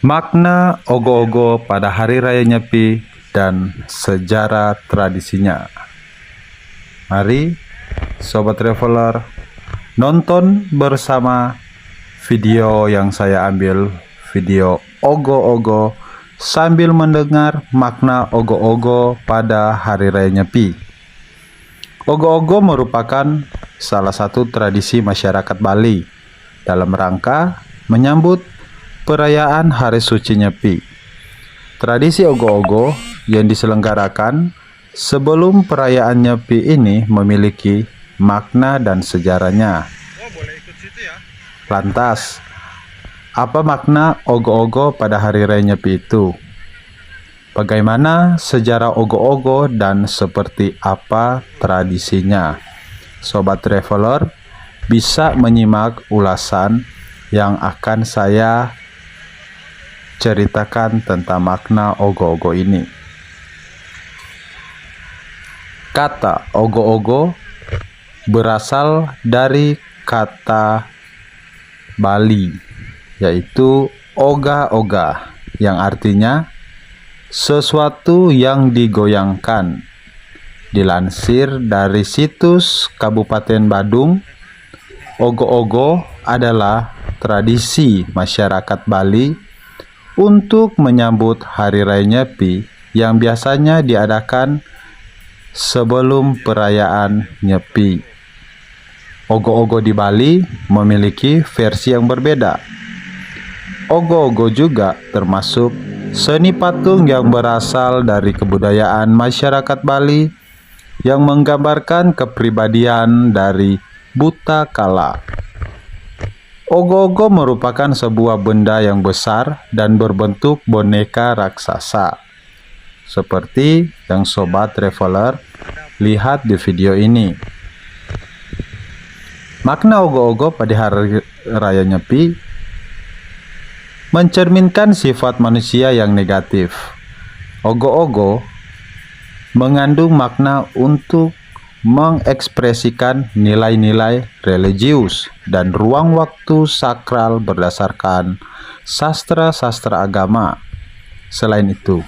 Makna ogo-ogo pada Hari Raya Nyepi dan sejarah tradisinya. Mari Sobat Traveler nonton bersama video yang saya ambil, video ogo-ogo, sambil mendengar makna ogo-ogo pada Hari Raya Nyepi. Ogo-ogo merupakan salah satu tradisi masyarakat Bali dalam rangka menyambut perayaan Hari Suci Nyepi. Tradisi ogo-ogo yang diselenggarakan sebelum perayaan Nyepi ini memiliki makna dan sejarahnya. Lantas, apa makna ogo-ogo pada Hari Raya Nyepi itu? Bagaimana sejarah ogo-ogo dan seperti apa tradisinya? Sobat Traveler bisa menyimak ulasan yang akan saya ceritakan tentang makna ogo-ogo ini. Kata ogo-ogo berasal dari kata Bali, yaitu oga-oga, yang artinya sesuatu yang digoyangkan. Dilansir dari situs Kabupaten Badung, ogo-ogo adalah tradisi masyarakat Bali untuk menyambut Hari Raya Nyepi yang biasanya diadakan sebelum perayaan Nyepi. Ogo-ogo di Bali memiliki versi yang berbeda. Ogo-ogo juga termasuk seni patung yang berasal dari kebudayaan masyarakat Bali yang menggambarkan kepribadian dari buta kala. Ogo-ogo merupakan sebuah benda yang besar dan berbentuk boneka raksasa, seperti yang Sobat Traveler lihat di video ini. Makna ogo-ogo pada Hari Raya Nyepi mencerminkan sifat manusia yang negatif. Ogo-ogo mengandung makna untuk mengekspresikan nilai-nilai religius dan ruang waktu sakral berdasarkan sastra-sastra agama. Selain itu,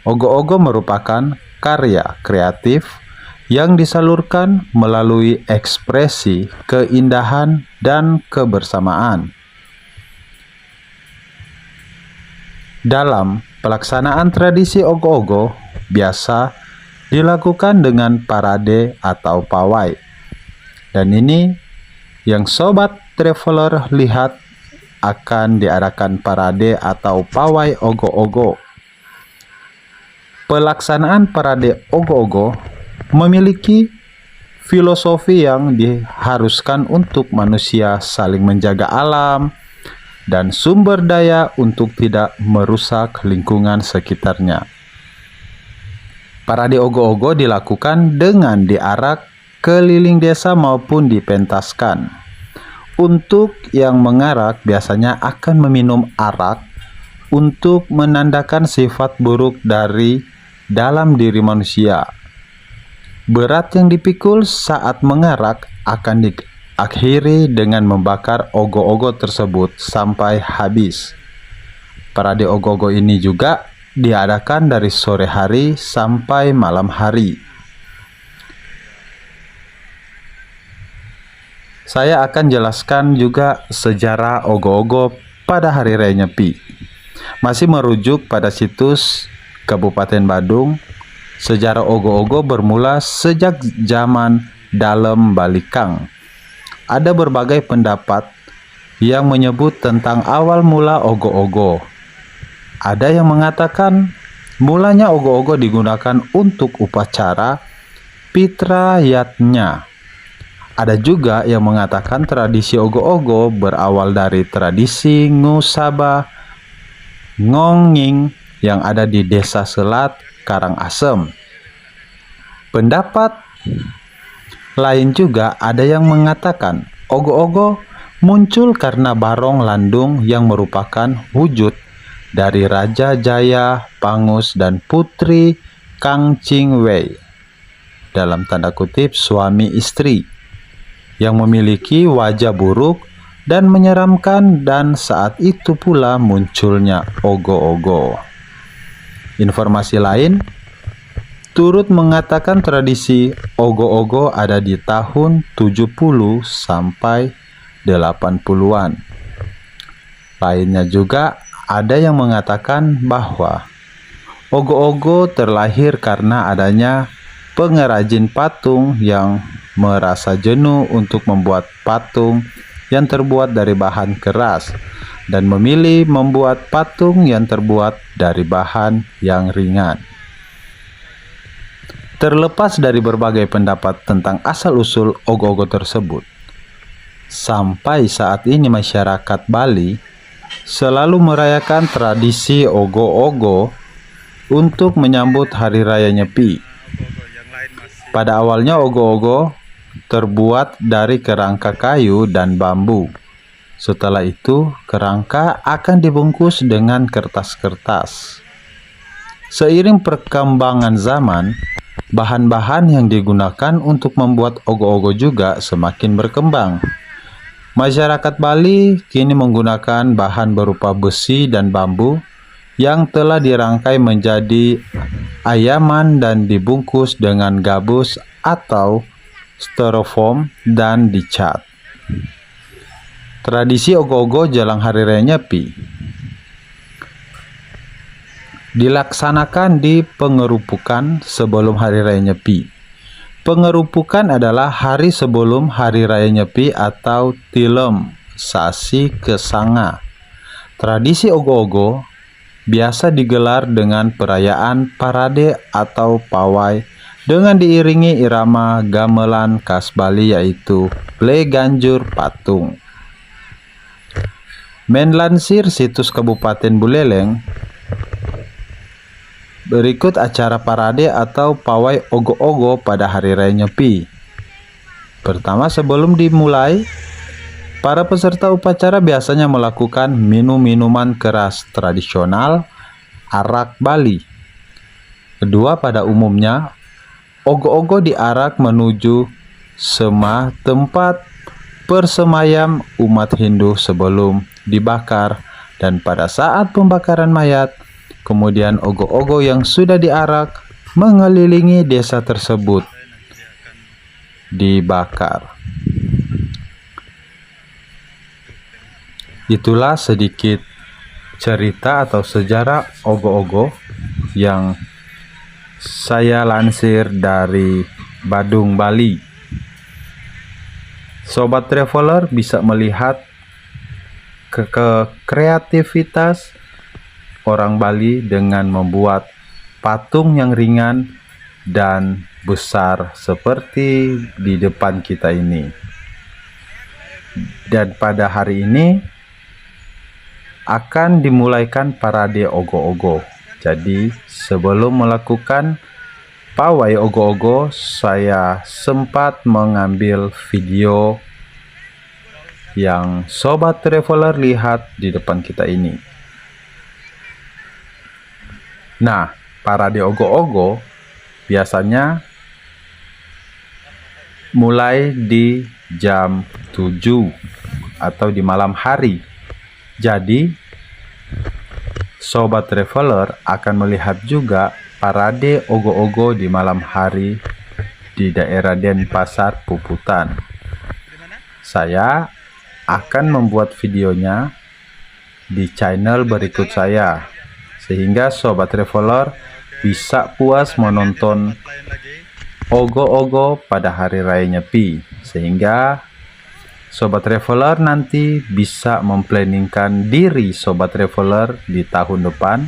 ogo-ogo merupakan karya kreatif yang disalurkan melalui ekspresi keindahan dan kebersamaan. Dalam pelaksanaan tradisi ogo-ogo biasa dilakukan dengan parade atau pawai. Dan ini yang Sobat Traveler lihat, akan diadakan parade atau pawai ogo-ogo. Pelaksanaan parade ogo-ogo memiliki filosofi yang diharuskan untuk manusia saling menjaga alam dan sumber daya untuk tidak merusak lingkungan sekitarnya. Parade ogo-ogo dilakukan dengan diarak keliling desa maupun dipentaskan. Untuk yang mengarak biasanya akan meminum arak untuk menandakan sifat buruk dari dalam diri manusia. Berat yang dipikul saat mengarak akan diakhiri dengan membakar ogo-ogo tersebut sampai habis. Parade ogo-ogo ini juga diadakan dari sore hari sampai malam hari. Saya akan jelaskan juga sejarah ogo-ogo pada Hari Raya Nyepi. Masih merujuk pada situs Kabupaten Badung, sejarah ogo-ogo bermula sejak zaman Dalem Balikang. Ada berbagai pendapat yang menyebut tentang awal mula ogo-ogo. Ada yang mengatakan mulanya ogo-ogo digunakan untuk upacara pitrayatnya. Ada juga yang mengatakan tradisi ogo-ogo berawal dari tradisi Ngusaba Ngonging yang ada di Desa Selat, Karangasem. Pendapat lain juga ada yang mengatakan ogo-ogo muncul karena Barong Landung yang merupakan wujud dari Raja Jaya Pangus dan Putri Kang Ching Wei, dalam tanda kutip suami istri, yang memiliki wajah buruk dan menyeramkan, dan saat itu pula munculnya ogo-ogo. Informasi lain turut mengatakan tradisi ogo-ogo ada di tahun 70 sampai 80-an. Lainnya juga ada yang mengatakan bahwa ogo-ogo terlahir karena adanya pengrajin patung yang merasa jenuh untuk membuat patung yang terbuat dari bahan keras dan memilih membuat patung yang terbuat dari bahan yang ringan. Terlepas dari berbagai pendapat tentang asal-usul ogo-ogo tersebut, sampai saat ini masyarakat Bali selalu merayakan tradisi ogo-ogo untuk menyambut Hari Raya Nyepi. Pada awalnya ogo-ogo terbuat dari kerangka kayu dan bambu. Setelah itu, kerangka akan dibungkus dengan kertas-kertas. Seiring perkembangan zaman, bahan-bahan yang digunakan untuk membuat ogo-ogo juga semakin berkembang. Masyarakat Bali kini menggunakan bahan berupa besi dan bambu yang telah dirangkai menjadi ayaman dan dibungkus dengan gabus atau styrofoam dan dicat. Tradisi ogo-ogo jelang Hari Raya Nyepi dilaksanakan di pengerupukan sebelum Hari Raya Nyepi. Pengerupukan adalah hari sebelum Hari Raya Nyepi atau Tilem Sasi Kesanga. Tradisi ogo-ogo biasa digelar dengan perayaan parade atau pawai dengan diiringi irama gamelan khas Bali yaitu Ple Ganjur Patung. Menlansir situs Kabupaten Buleleng, berikut acara parade atau pawai ogo-ogo pada Hari Raya Nyepi. Pertama, sebelum dimulai, para peserta upacara biasanya melakukan minum-minuman keras tradisional arak Bali. Kedua, pada umumnya, ogo-ogo diarak menuju sema tempat persemayam umat Hindu sebelum dibakar, dan pada saat pembakaran mayat, kemudian ogo-ogo yang sudah diarak mengelilingi desa tersebut dibakar. Itulah sedikit cerita atau sejarah ogo-ogo yang saya lansir dari Badung, Bali. Sobat traveler bisa melihat kreativitas orang Bali dengan membuat patung yang ringan dan besar seperti di depan kita ini. Dan pada hari ini akan dimulaikan parade ogo-ogo. Jadi sebelum melakukan pawai ogo-ogo, saya sempat mengambil video yang sobat traveler lihat di depan kita ini. Nah, parade ogo-ogo biasanya mulai di jam 7 atau di malam hari. Jadi, sobat traveler akan melihat juga parade ogo-ogo di malam hari di daerah Denpasar, Puputan. Saya akan membuat videonya di channel berikut saya, sehingga sobat traveler bisa puas menonton ogo-ogo pada Hari Raya Nyepi, sehingga sobat traveler nanti bisa memplanningkan diri sobat traveler di tahun depan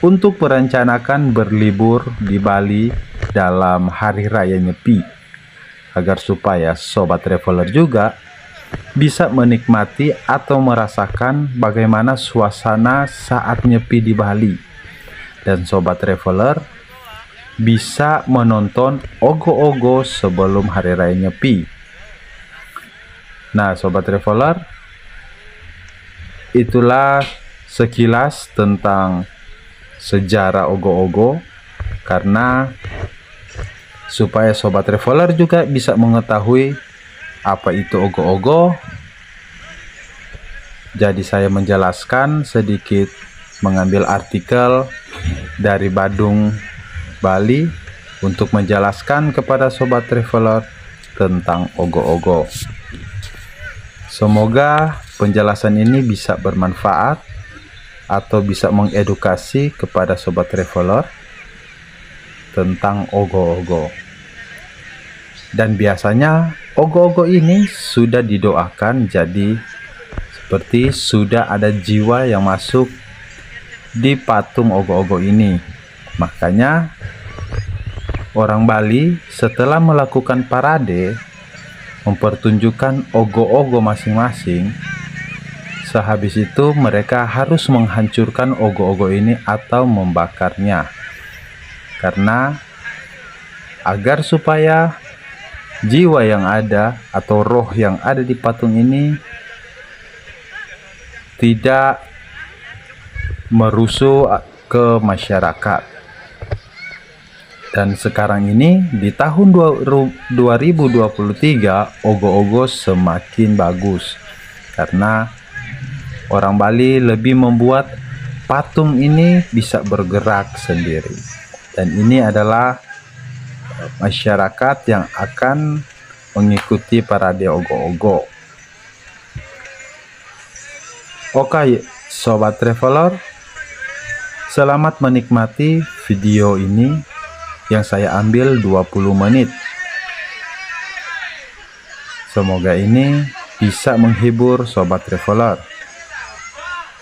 untuk merencanakan berlibur di Bali dalam Hari Raya Nyepi, agar supaya sobat traveler juga bisa menikmati atau merasakan bagaimana suasana saat nyepi di Bali, dan sobat traveler bisa menonton ogo-ogo sebelum Hari Raya Nyepi. Nah, sobat traveler, itulah sekilas tentang sejarah ogo-ogo, karena supaya sobat traveler juga bisa mengetahui apa itu ogo-ogo, Jadi saya menjelaskan sedikit, mengambil artikel dari Badung Bali untuk menjelaskan kepada sobat traveler tentang ogoh-ogoh. Semoga penjelasan ini bisa bermanfaat atau bisa mengedukasi kepada sobat traveler tentang ogoh-ogoh. Dan biasanya ogoh-ogoh ini sudah didoakan, jadi seperti sudah ada jiwa yang masuk di patung ogoh-ogoh ini. Makanya orang Bali setelah melakukan parade mempertunjukkan ogoh-ogoh masing-masing, sehabis itu mereka harus menghancurkan ogoh-ogoh ini atau membakarnya, karena agar supaya jiwa yang ada atau roh yang ada di patung ini tidak merusuh ke masyarakat. Dan sekarang ini di tahun 2023 ogoh-ogoh semakin bagus karena orang Bali lebih membuat patung ini bisa bergerak sendiri. Dan ini adalah masyarakat yang akan mengikuti parade ogoh-ogoh. Oke, sobat traveler, selamat menikmati video ini yang saya ambil 20 menit. Semoga ini bisa menghibur sobat traveler.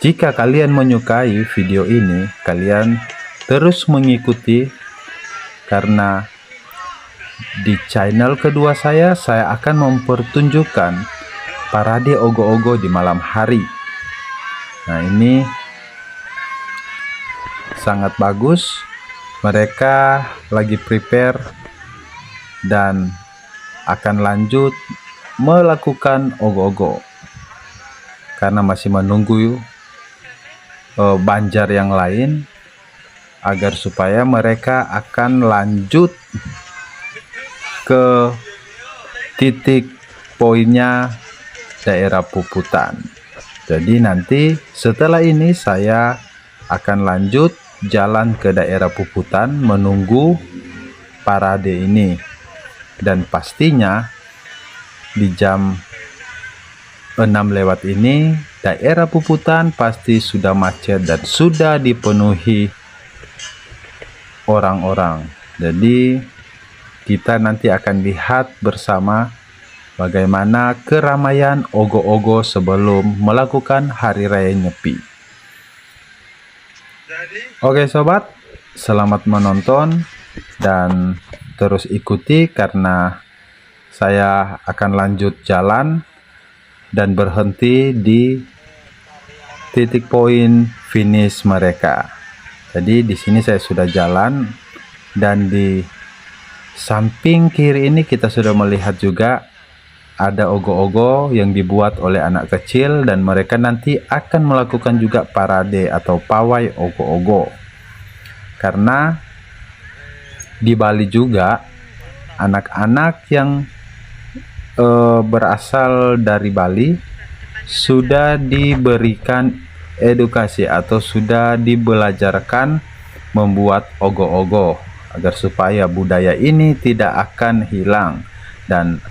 Jika kalian menyukai video ini, kalian terus mengikuti, karena di channel kedua saya akan mempertunjukkan parade ogoh-ogoh di malam hari. Nah, ini sangat bagus. Mereka lagi prepare dan akan lanjut melakukan ogoh-ogoh karena masih menunggu banjar yang lain, agar supaya mereka akan lanjut ke titik poinnya daerah Puputan. Jadi nanti setelah ini saya akan lanjut jalan ke daerah Puputan menunggu parade ini, dan pastinya di jam 6 lewat ini daerah Puputan pasti sudah macet dan sudah dipenuhi orang-orang. Jadi kita nanti akan lihat bersama bagaimana keramaian ogoh-ogoh sebelum melakukan Hari Raya Nyepi. Oke sobat, selamat menonton dan terus ikuti karena saya akan lanjut jalan dan berhenti di titik poin finish mereka. Jadi di sini saya sudah jalan dan di samping kiri ini kita sudah melihat juga ada ogoh-ogoh yang dibuat oleh anak kecil, dan mereka nanti akan melakukan juga parade atau pawai ogoh-ogoh. Karena di Bali juga anak-anak yang berasal dari Bali sudah diberikan edukasi atau sudah dibelajarkan membuat ogoh-ogoh agar supaya budaya ini tidak akan hilang dan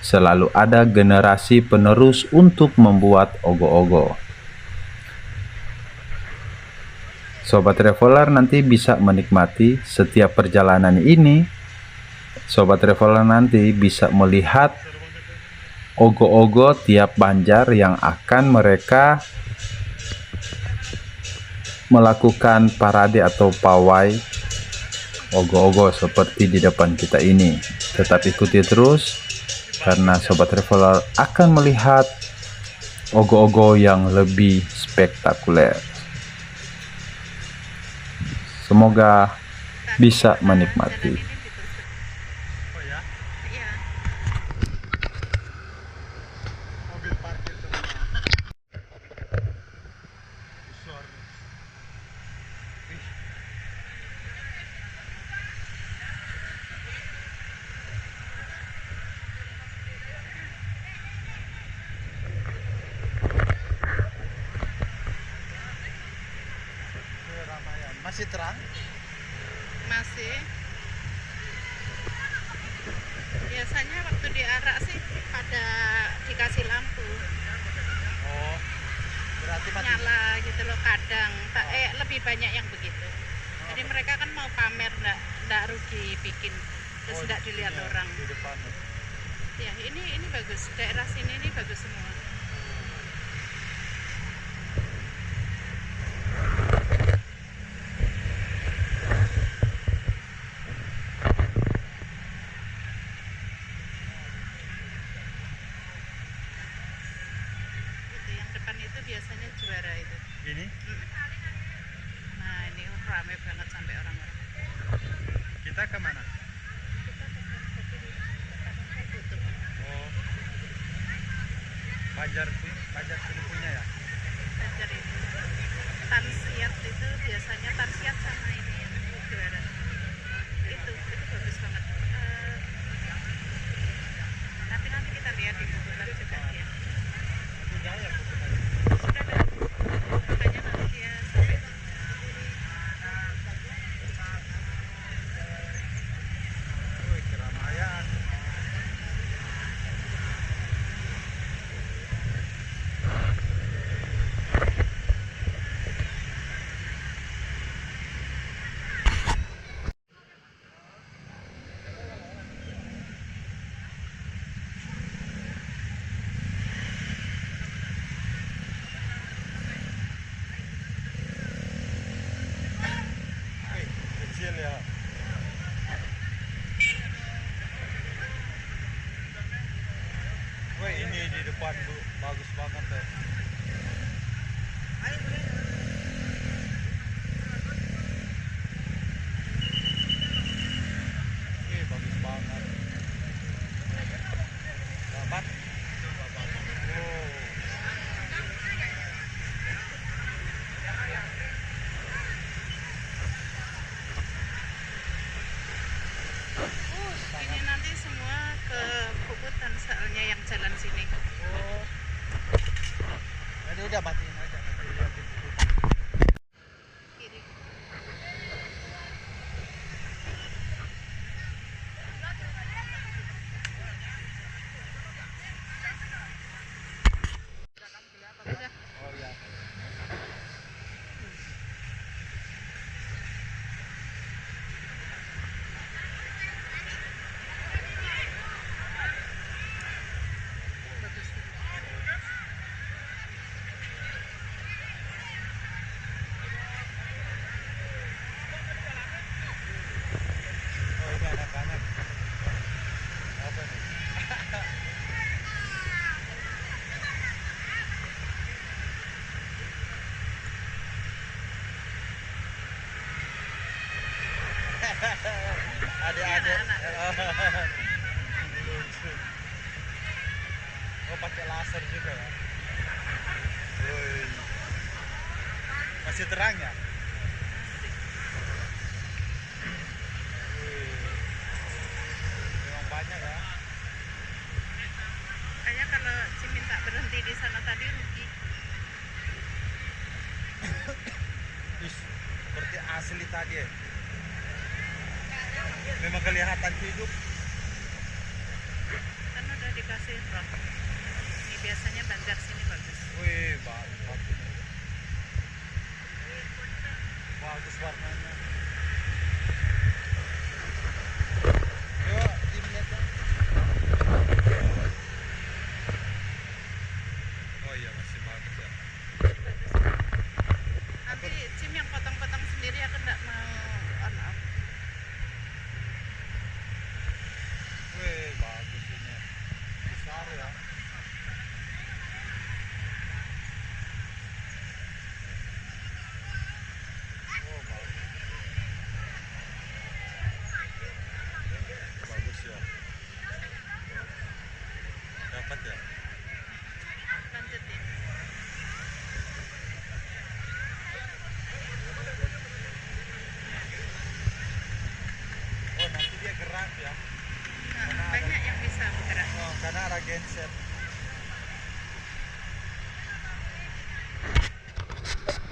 selalu ada generasi penerus untuk membuat ogoh-ogoh. Sobat traveler nanti bisa menikmati setiap perjalanan ini. Sobat traveler nanti bisa melihat ogoh-ogoh tiap banjar yang akan mereka melakukan parade atau pawai ogoh-ogoh seperti di depan kita ini. Tetap ikuti terus karena sobat traveler akan melihat ogoh-ogoh yang lebih spektakuler. Semoga bisa menikmati. Masih terang? Masih. Biasanya waktu diarak sih pada dikasih lampu Oh, berarti mati. nyala gitu loh kadang. Lebih banyak yang begitu. Jadi mereka kan mau pamer, ndak rugi bikin, terus ndak dilihat orang. Di depan. Ya ini bagus, daerah sini ini bagus semua. Itu yang depan itu biasanya juara itu. Ini? Nah ini rame banget sampai orang-orang. Kita kemana? Kita pesan kopi di depan saya tutup. Oh, Banjar sini punya ya? Banjar ini. Tansiat itu biasanya tansiat sama ini yang juara. Itu bagus banget. Tapi nanti kita lihat di Google juga ya. Sudah ya, Sudah ada. Makanya nanti dia sampai Wih, keramaian. Wih, kecil ya. Wih, ini di depan Bu, bagus banget ya. Wih, bagus banget. Babat. Wow. ini nanti semua ke Puputan soalnya yang jalan sini. Oh. Jadi udah matiin aja nanti liatin. Kiri. Udah. Oh iya. Bagus. Oh ini anak-anak. Apa nih? Adik-adik. Lucu. Oh pakai laser juga ya. Woi. Masih terang ya? Wih. Memang banyak ya. Kayaknya kalau Cimin tak berhenti di sana tadi rugi. Ih, seperti asli tadi ya. Memang kelihatan hidup. Kan udah dikasih rok. Ini biasanya Banjar sini bagus. Wih, bagus. Bagus warnanya.